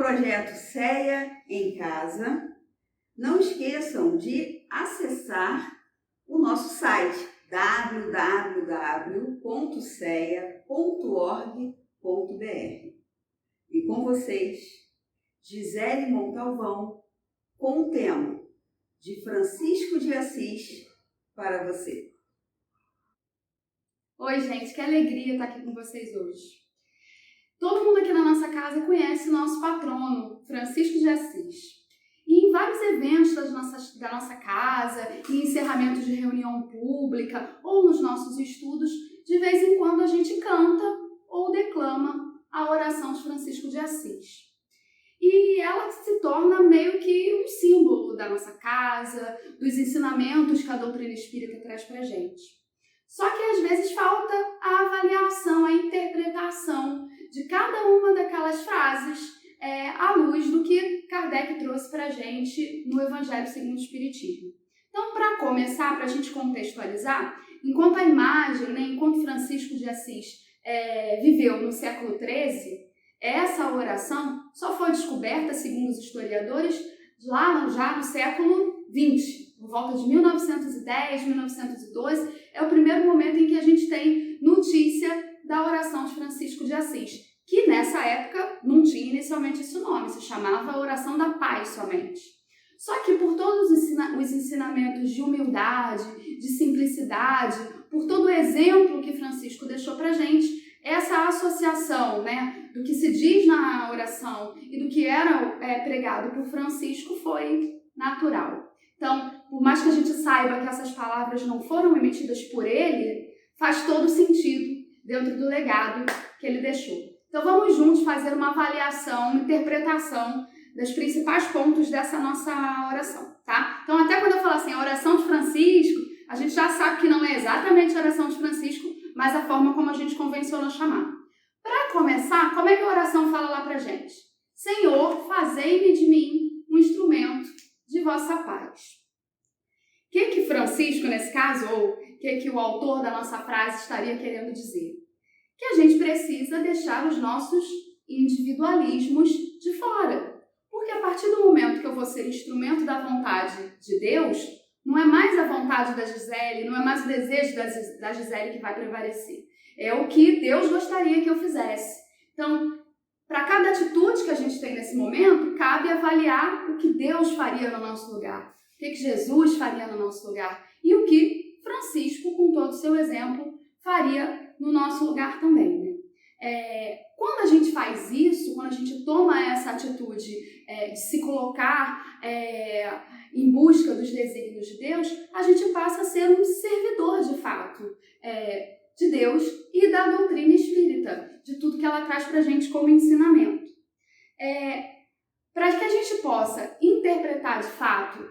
projeto CEA em Casa. Não esqueçam de acessar o nosso site www.cea.org.br. E com vocês, Gisele Montalvão, com o tema de Francisco de Assis para você. Oi, gente, que alegria estar aqui com vocês hoje. Todo mundo aqui na nossa casa conhece o nosso patrono, Francisco de Assis. E em vários eventos da nossa casa, em encerramentos de reunião pública ou nos nossos estudos, de vez em quando a gente canta ou declama a oração de Francisco de Assis. E ela se torna meio que um símbolo da nossa casa, dos ensinamentos que a doutrina espírita traz pra gente. Só que às vezes falta a avaliação, a interpretação de cada uma daquelas frases à luz do que Kardec trouxe pra gente no Evangelho segundo o Espiritismo. Então, para começar, para a gente contextualizar, enquanto a imagem, enquanto Francisco de Assis viveu no século XIII, essa oração só foi descoberta, segundo os historiadores, lá já no século XX, por volta de 1910, 1912, é o primeiro momento em que a gente tem notícia da oração de Francisco de Assis, que nessa época não tinha inicialmente esse nome, se chamava Oração da Paz somente. Só que por todos os ensinamentos de humildade, de simplicidade, por todo o exemplo que Francisco deixou pra gente, essa associação, do que se diz na oração e do que era pregado por Francisco foi natural. Então, por mais que a gente saiba que essas palavras não foram emitidas por ele, faz todo sentido dentro do legado que ele deixou. Então, vamos juntos fazer uma avaliação, uma interpretação dos principais pontos dessa nossa oração, tá? Então, até quando eu falo assim, a oração de Francisco, a gente já sabe que não é exatamente a oração de Francisco, mas a forma como a gente convencionou chamar. Para começar, como é que a oração fala lá pra gente? Senhor, fazei-me de mim um instrumento de vossa paz. O que Francisco, nesse caso, ou o que o autor da nossa frase estaria querendo dizer? Que a gente precisa deixar os nossos individualismos de fora. Porque a partir do momento que eu vou ser instrumento da vontade de Deus, não é mais a vontade da Gisele, não é mais o desejo da Gisele que vai prevalecer. É o que Deus gostaria que eu fizesse. Então, para cada atitude que a gente tem nesse momento, cabe avaliar o que Deus faria no nosso lugar, o que Jesus faria no nosso lugar e o que Francisco, com todo o seu exemplo, faria no nosso lugar também. Quando a gente faz isso, quando a gente toma essa atitude de se colocar em busca dos desígnios de Deus, a gente passa a ser um servidor de fato de Deus e da doutrina espírita, de tudo que ela traz para a gente como ensinamento. Para que a gente possa interpretar de fato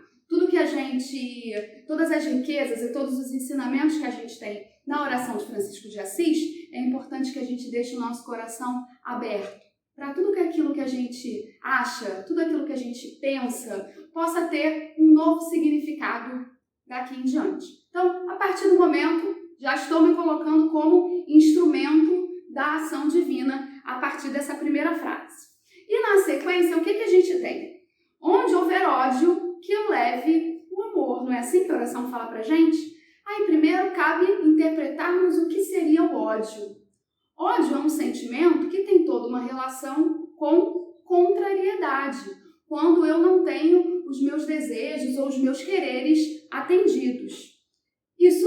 todas as riquezas e todos os ensinamentos que a gente tem na oração de Francisco de Assis, é importante que a gente deixe o nosso coração aberto para tudo aquilo que a gente acha, tudo aquilo que a gente pensa, possa ter um novo significado daqui em diante. Então, a partir do momento, já estou me colocando como instrumento da ação divina a partir dessa primeira frase. E na sequência, o que a gente tem? Onde houver ódio, que leve o amor. Não é assim que a oração fala pra gente? Aí, primeiro, cabe interpretarmos o que seria o ódio. Ódio é um sentimento que tem toda uma relação com contrariedade, quando eu não tenho os meus desejos ou os meus quereres atendidos. Isso,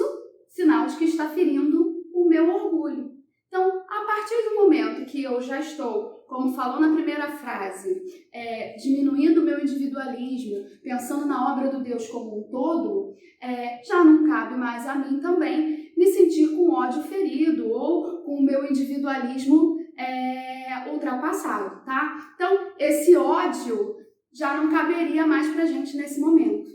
sinal de que está ferindo o meu orgulho. Então, a partir do momento que eu já estou, como falou na primeira frase, diminuindo o meu individualismo, pensando na obra do Deus como um todo, já não cabe mais a mim também me sentir com ódio ferido ou com o meu individualismo ultrapassado, tá? Então, esse ódio já não caberia mais pra gente nesse momento.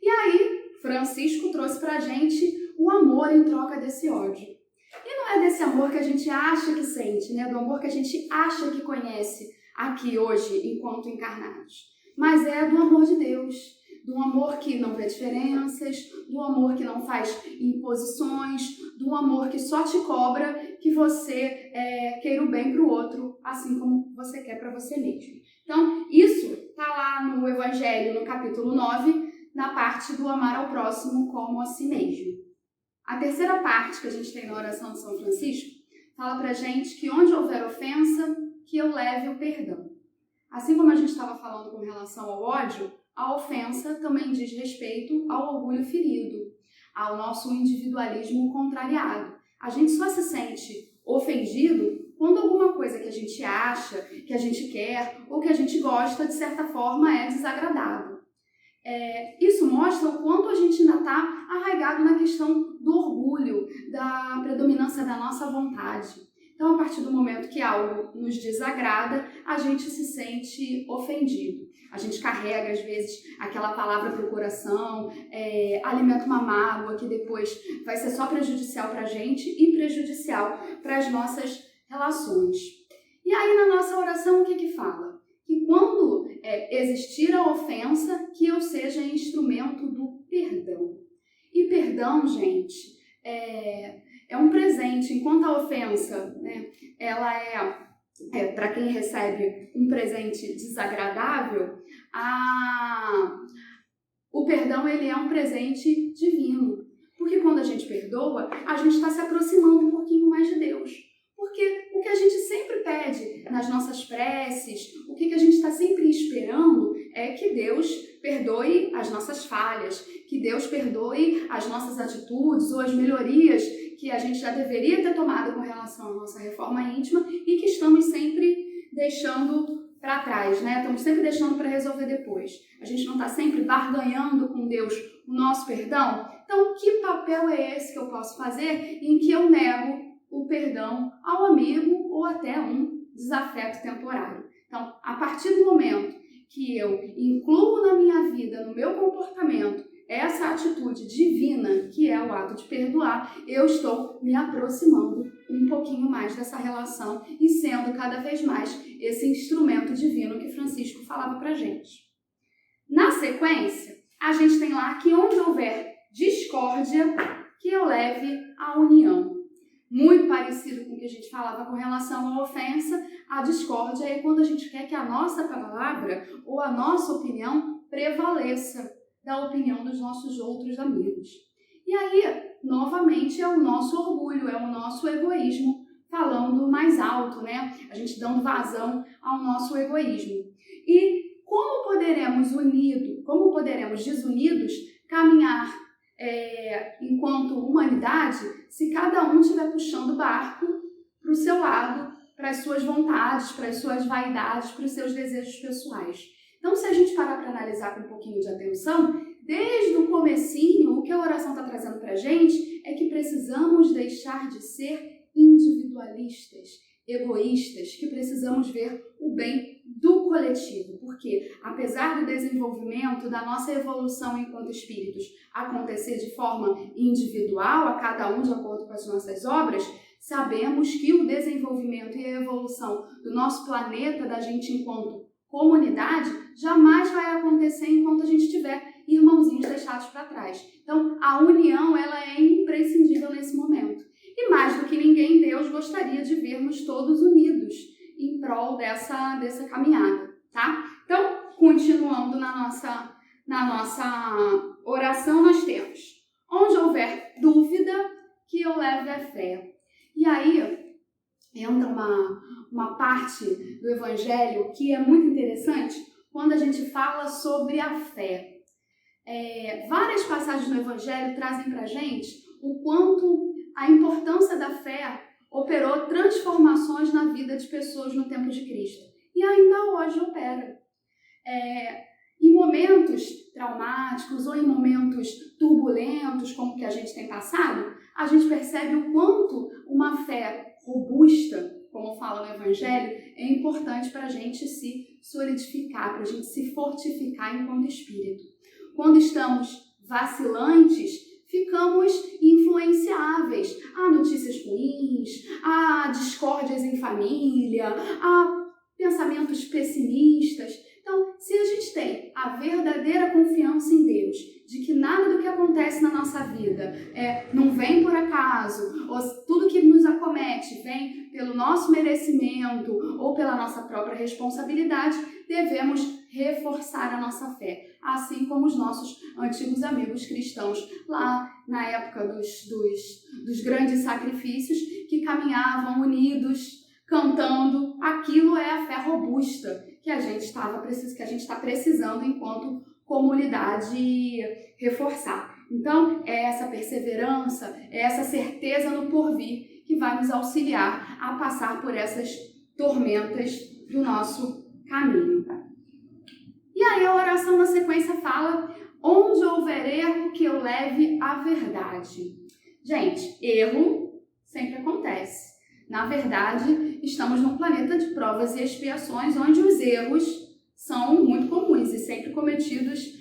E aí, Francisco trouxe pra gente o amor em troca desse ódio. E não é desse amor que a gente acha que sente, do amor que a gente acha que conhece aqui hoje, enquanto encarnados. Mas é do amor de Deus, do amor que não vê diferenças, do amor que não faz imposições, do amor que só te cobra que você queira o bem para o outro, assim como você quer para você mesmo. Então, isso está lá no Evangelho, no capítulo 9, na parte do amar ao próximo como a si mesmo. A terceira parte que a gente tem na oração de São Francisco fala pra gente que onde houver ofensa, que eu leve o perdão. Assim como a gente estava falando com relação ao ódio, a ofensa também diz respeito ao orgulho ferido, ao nosso individualismo contrariado. A gente só se sente ofendido quando alguma coisa que a gente acha, que a gente quer ou que a gente gosta, de certa forma, é desagradável. Isso mostra o quanto a gente ainda está arraigado na questão do orgulho, da predominância da nossa vontade. Então, a partir do momento que algo nos desagrada, a gente se sente ofendido. A gente carrega, às vezes, aquela palavra para o coração, alimenta uma mágoa que depois vai ser só prejudicial para a gente e prejudicial para as nossas relações. E aí, na nossa oração, o que fala? Que quando existir a ofensa, que eu seja instrumento do perdão. E perdão, gente, é um presente. Enquanto a ofensa, né, ela para quem recebe um presente desagradável, o perdão ele é um presente divino. Porque quando a gente perdoa, a gente está se aproximando um pouquinho mais de Deus. Porque o que a gente sempre pede nas nossas preces, o que a gente está sempre esperando é que Deus perdoe as nossas falhas, que Deus perdoe as nossas atitudes ou as melhorias que a gente já deveria ter tomado com relação à nossa reforma íntima e que estamos sempre deixando para trás, né? Estamos sempre deixando para resolver depois. A gente não está sempre barganhando com Deus o nosso perdão? Então, que papel é esse que eu posso fazer em que eu nego o perdão ao amigo ou até um desafeto temporário? Então, a partir do momento que eu incluo na minha vida, no meu comportamento, essa atitude divina, que é o ato de perdoar, eu estou me aproximando um pouquinho mais dessa relação e sendo cada vez mais esse instrumento divino que Francisco falava pra gente. Na sequência, a gente tem lá que onde houver discórdia, que eu leve a união. Muito parecido com o que a gente falava com relação à ofensa, a discórdia é quando a gente quer que a nossa palavra ou a nossa opinião prevaleça da opinião dos nossos outros amigos. E aí, novamente, é o nosso orgulho, é o nosso egoísmo falando mais alto, né? A gente dando vazão ao nosso egoísmo. E como poderemos desunidos caminhar enquanto humanidade se cada um estiver puxando o barco para o seu lado, para as suas vontades, para as suas vaidades, para os seus desejos pessoais? Então, se a gente parar para analisar com um pouquinho de atenção, desde o comecinho, o que a oração está trazendo para a gente é que precisamos deixar de ser individualistas, egoístas, que precisamos ver o bem do coletivo, porque apesar do desenvolvimento, da nossa evolução enquanto espíritos acontecer de forma individual, a cada um de acordo com as nossas obras, sabemos que o desenvolvimento e a evolução do nosso planeta, da gente enquanto comunidade, jamais vai acontecer enquanto a gente tiver irmãozinhos deixados para trás. Então, a união ela é imprescindível nesse momento. E mais do que ninguém, Deus gostaria de vermos todos unidos em prol dessa caminhada, tá? Então, continuando na nossa oração, nós temos: onde houver dúvida, que eu leve a fé. E aí entra uma parte do Evangelho que é muito interessante quando a gente fala sobre a fé. Várias passagens do Evangelho trazem para a gente o quanto a importância da fé operou transformações na vida de pessoas no tempo de Cristo. E ainda hoje opera. Em momentos traumáticos ou em momentos turbulentos, como que a gente tem passado, a gente percebe o quanto uma fé robusta, como fala no Evangelho, é importante para a gente se solidificar, para a gente se fortificar enquanto espírito. Quando estamos vacilantes, ficamos influenciáveis. Há notícias ruins, há discórdias em família, há pensamentos pessimistas. Então, se a gente tem a verdadeira confiança em Deus, de que nada do que acontece na nossa vida não vem por acaso, ou tudo que nos acomete vem pelo nosso merecimento ou pela nossa própria responsabilidade, devemos reforçar a nossa fé, assim como os nossos antigos amigos cristãos lá na época dos grandes sacrifícios, que caminhavam unidos, cantando. Aquilo é a fé robusta que a gente está precisando enquanto comunidade reforçar. Então, é essa perseverança, é essa certeza no porvir que vai nos auxiliar a passar por essas tormentas do nosso caminho. E aí a oração na sequência fala: onde houver erro, que eu leve a verdade. Gente, erro sempre acontece. Na verdade, estamos num planeta de provas e expiações, onde os erros são muito comuns e sempre cometidos,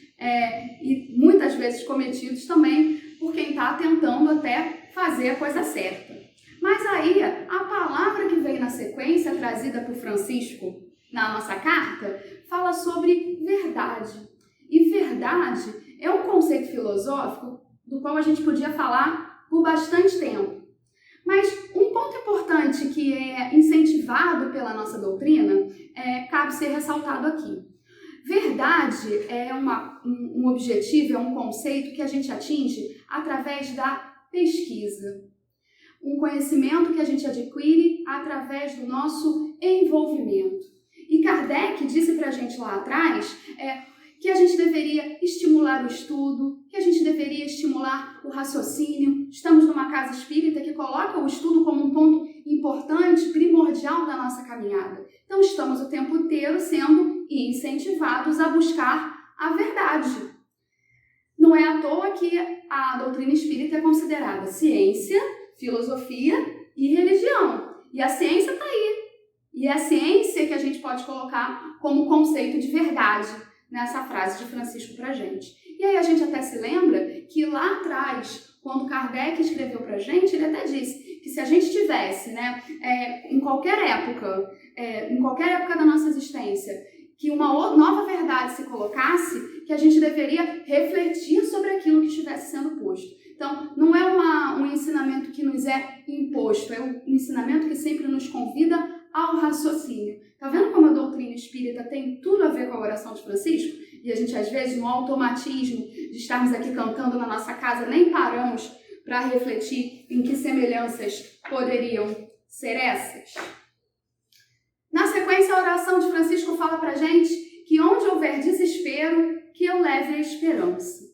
e muitas vezes cometidos também por quem está tentando até fazer a coisa certa. Mas aí, a palavra que veio na sequência, trazida por Francisco na nossa carta, fala sobre verdade. E verdade é um conceito filosófico do qual a gente podia falar por bastante tempo. Mas um ponto importante que é incentivado pela nossa doutrina cabe ser ressaltado aqui. Verdade é um objetivo, é um conceito que a gente atinge através da pesquisa. Um conhecimento que a gente adquire através do nosso envolvimento. E Kardec disse pra gente lá atrás que a gente deveria estimular o estudo, que a gente deveria estimular o raciocínio. Estamos numa casa espírita que coloca o estudo como um ponto importante, primordial da nossa caminhada. Então estamos o tempo inteiro sendo incentivados a buscar a verdade. Não é à toa que a doutrina espírita é considerada ciência, filosofia e religião. E a ciência está aí. E é a ciência que a gente pode colocar como conceito de verdade nessa frase de Francisco pra gente. E aí a gente até se lembra que lá atrás, quando Kardec escreveu pra gente, ele até disse que se a gente tivesse, em qualquer época da nossa existência, que uma nova verdade se colocasse, que a gente deveria refletir sobre aquilo que estivesse sendo posto. Então, não é um ensinamento que nos é imposto, é um ensinamento que sempre nos convida ao raciocínio. Tá vendo como a doutrina espírita tem tudo a ver com a oração de Francisco? E a gente, às vezes, no automatismo de estarmos aqui cantando na nossa casa, nem paramos para refletir em que semelhanças poderiam ser essas. Na sequência, a oração de Francisco fala pra gente que onde houver desespero, que eu leve a esperança.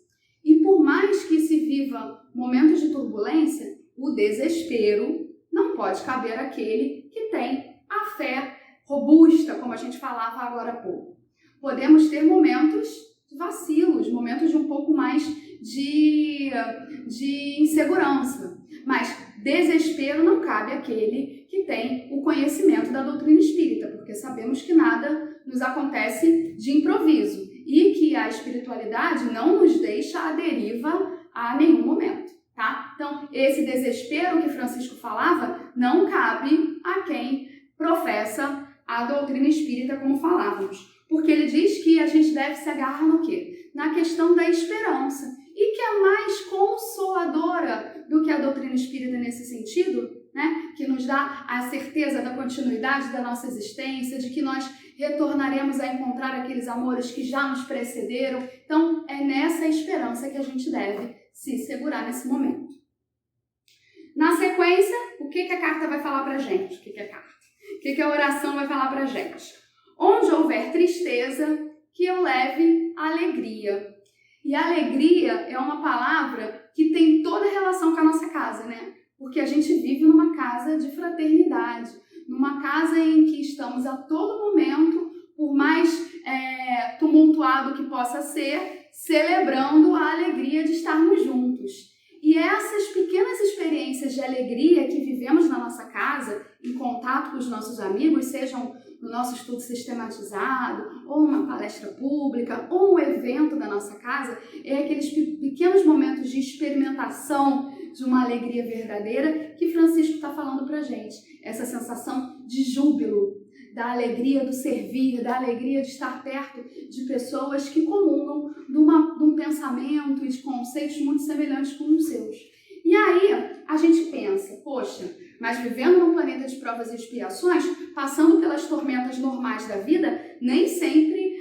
E por mais que se viva momentos de turbulência, o desespero não pode caber àquele que tem a fé robusta, como a gente falava agora há pouco. Podemos ter momentos de vacilos, momentos de um pouco mais de insegurança, mas desespero não cabe àquele que tem o conhecimento da doutrina espírita, porque sabemos que nada nos acontece de improviso e que a espiritualidade não nos deixa à deriva a nenhum momento, tá? Então, esse desespero que Francisco falava não cabe a quem professa a doutrina espírita, como falávamos, porque ele diz que a gente deve se agarrar no quê? Na questão da esperança, e que é mais consoladora do que a doutrina espírita nesse sentido, que nos dá a certeza da continuidade da nossa existência, de que nós retornaremos a encontrar aqueles amores que já nos precederam. Então, é nessa esperança que a gente deve se segurar nesse momento. Na sequência, o que a carta vai falar pra gente? O que a oração vai falar pra gente? Onde houver tristeza, que eu leve alegria. E alegria é uma palavra que tem toda a relação com a nossa casa, Porque a gente vive numa casa de fraternidade, numa casa em que estamos a todo momento, por mais tumultuado que possa ser, celebrando a alegria de estarmos juntos. E essas pequenas experiências de alegria que vivemos na nossa casa, em contato com os nossos amigos, sejam no nosso estudo sistematizado, ou uma palestra pública, ou um evento da nossa casa, é aqueles pequenos momentos de experimentação de uma alegria verdadeira que Francisco está falando pra gente. Essa sensação de júbilo, da alegria do servir, da alegria de estar perto de pessoas que comungam de um pensamento e de conceitos muito semelhantes com os seus. E aí a gente pensa, poxa, Mas vivendo num planeta de provas e expiações, passando pelas tormentas normais da vida, nem sempre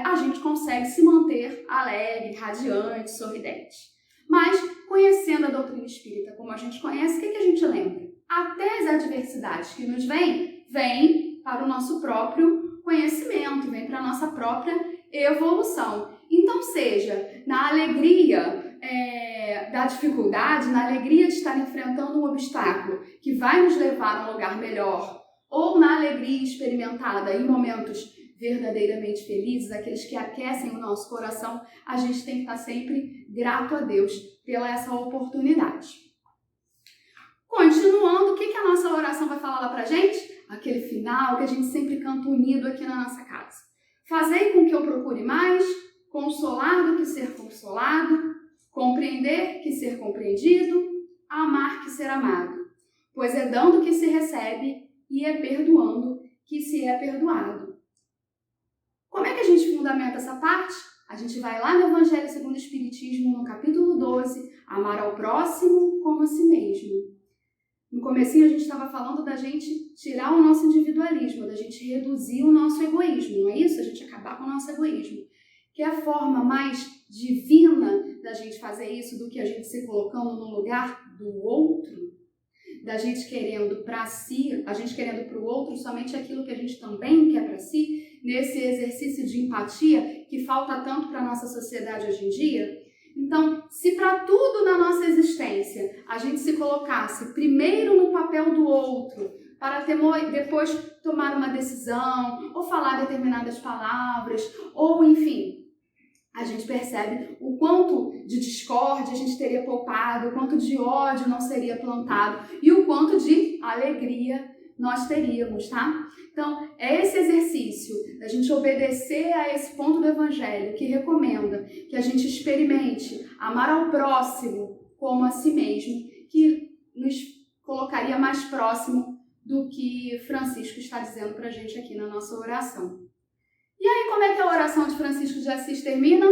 a gente consegue se manter alegre, radiante, sorridente. Mas, conhecendo a doutrina espírita como a gente conhece, o que a gente lembra? Até as adversidades que nos vêm para o nosso próprio conhecimento, vêm para a nossa própria evolução. Então, seja na alegria da dificuldade, na alegria de estar enfrentando um obstáculo que vai nos levar a um lugar melhor, ou na alegria experimentada em momentos verdadeiramente felizes, aqueles que aquecem o nosso coração, a gente tem que estar sempre grato a Deus pela essa oportunidade. Continuando, o que a nossa oração vai falar lá pra gente? Aquele final que a gente sempre canta unido aqui na nossa casa. Fazei com que eu procure mais, consolar do que ser consolado, compreender que ser compreendido, amar que ser amado. Pois é dando que se recebe e é perdoando que se é perdoado. Como é que a gente fundamenta essa parte? A gente vai lá no Evangelho segundo o Espiritismo, no capítulo 12, amar ao próximo como a si mesmo. No comecinho a gente estava falando da gente tirar o nosso individualismo, da gente reduzir o nosso egoísmo, não é isso? A gente acabar com o nosso egoísmo. Que é a forma mais divina da gente fazer isso do que a gente se colocando no lugar do outro, da gente querendo para si, a gente querendo para o outro somente aquilo que a gente também quer para si, nesse exercício de empatia que falta tanto para a nossa sociedade hoje em dia. Então, se para tudo na nossa existência a gente se colocasse primeiro no papel do outro, para depois tomar uma decisão, ou falar determinadas palavras, ou enfim, a gente percebe o quanto de discórdia a gente teria poupado, o quanto de ódio não seria plantado e o quanto de alegria nós teríamos, tá? Então, é esse exercício da gente obedecer a esse ponto do Evangelho que recomenda que a gente experimente amar ao próximo como a si mesmo, que nos colocaria mais próximo do que Francisco está dizendo pra gente aqui na nossa oração. E aí, como é que a oração de Francisco de Assis termina?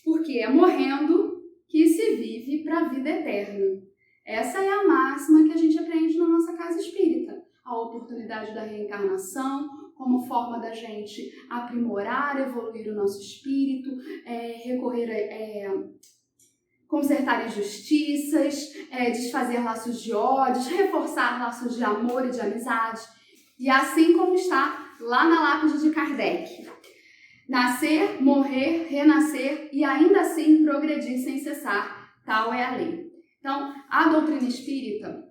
Porque é morrendo que se vive para a vida eterna. Essa é a máxima que a gente aprende na nossa casa espírita. A oportunidade da reencarnação como forma da gente aprimorar, evoluir o nosso espírito, consertar injustiças, desfazer laços de ódios, reforçar laços de amor e de amizade. E assim como está lá na lápide de Kardec. Nascer, morrer, renascer e ainda assim progredir sem cessar, tal é a lei. Então, a doutrina espírita,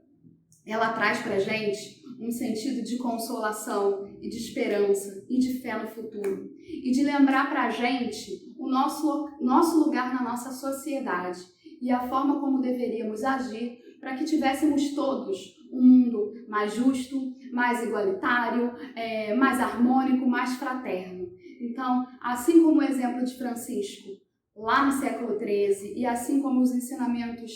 ela traz pra gente um sentido de consolação e de esperança e de fé no futuro. E de lembrar pra gente o nosso lugar na nossa sociedade e a forma como deveríamos agir para que tivéssemos todos um mundo mais justo, mais igualitário, mais harmônico, mais fraterno. Então, assim como o exemplo de Francisco, lá no século XIII, e assim como os ensinamentos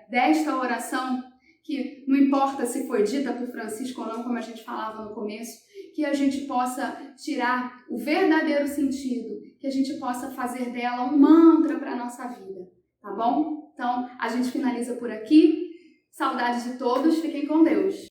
desta oração, que não importa se foi dita por Francisco ou não, como a gente falava no começo, que a gente possa tirar o verdadeiro sentido, que a gente possa fazer dela um mantra para a nossa vida, tá bom? Então, a gente finaliza por aqui. Saudades de todos, fiquem com Deus.